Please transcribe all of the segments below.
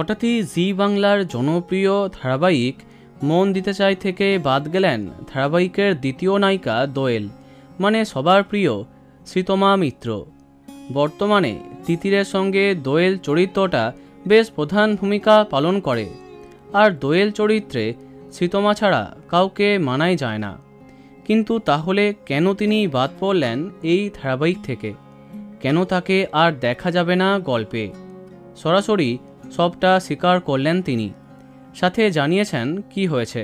হঠাৎই জি বাংলার জনপ্রিয় ধারাবাহিক মন দিতে চাই থেকে বাদ গেলেন ধারাবাহিকের দ্বিতীয় নায়িকা দোয়েল, মানে সবার প্রিয় শ্রীতমা মিত্র। বর্তমানে তিতিরের সঙ্গে দোয়েল চরিত্রটা বেশ প্রধান ভূমিকা পালন করে, আর দোয়েল চরিত্রে শ্রীতমা ছাড়া কাউকে মানাই যায় না। কিন্তু তাহলে কেন তিনি বাদ পড়লেন এই ধারাবাহিক থেকে? কেন তাকে আর দেখা যাবে না গল্পে? সরাসরি সবটা স্বীকার করলেন তিনি, সাথে জানিয়েছেন কি হয়েছে।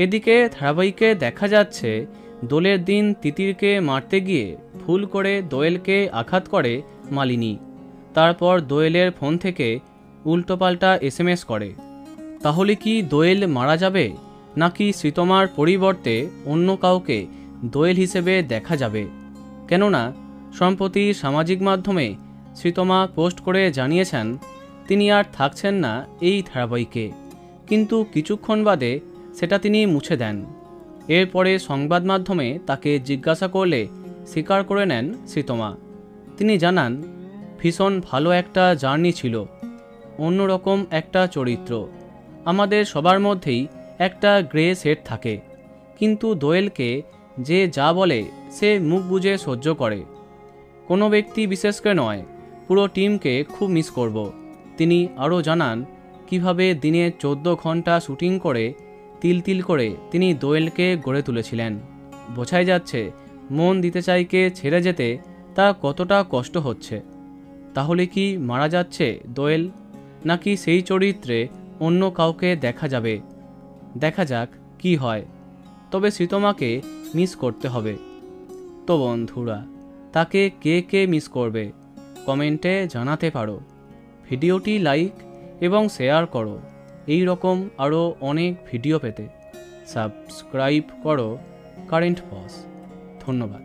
এদিকে ধারাবাহিকে দেখা যাচ্ছে দোলের দিন তিতিরকে মারতে গিয়ে ভুল করে দোয়েলকে আঘাত করে মালিনী। তারপর দোয়েলের ফোন থেকে উল্টোপাল্টা SMS করে। তাহলে কি দোয়েল মারা যাবে, নাকি শ্রীতমার পরিবর্তে অন্য কাউকে দোয়েল হিসেবে দেখা যাবে? কেননা সম্প্রতি সামাজিক মাধ্যমে শ্রীতমা পোস্ট করে জানিয়েছেন তিনি আর থাকছেন না এই ধারাবাহিকে, কিন্তু কিছুক্ষণ বাদে সেটা তিনি মুছে দেন। এরপরে সংবাদ মাধ্যমে তাকে জিজ্ঞাসা করলে স্বীকার করে নেন শ্রীতমা। তিনি জানান, ভীষণ ভালো একটা জার্নি ছিল, অন্যরকম একটা চরিত্র। আমাদের সবার মধ্যেই একটা গ্রে সেট থাকে, কিন্তু দোয়েলকে যে যা বলে সে মুখ বুজে সহ্য করে। কোনো ব্যক্তি বিশেষকে নয়, পুরো টিমকে খুব মিস করব। তিনি আরও জানান কিভাবে দিনে 14 ঘন্টা শুটিং করে তিল তিল করে তিনি দোয়েলকে গড়ে তুলেছিলেন। বোঝাই যাচ্ছে মন দিতে চাইকে ছেড়ে যেতে তা কতটা কষ্ট হচ্ছে। তাহলে কি মারা যাচ্ছে দোয়েল, নাকি সেই চরিত্রে অন্য কাউকে দেখা যাবে? দেখা যাক কি হয়। তবে শ্রীতমাকে মিস করতে হবে। তো বন্ধুরা, তাকে কে কে মিস করবে কমেন্টে জানাতে পারো। ভিডিওটি লাইক এবং শেয়ার করো। এই রকম আরও অনেক ভিডিও পেতে সাবস্ক্রাইব করো কারেন্ট পজ। ধন্যবাদ।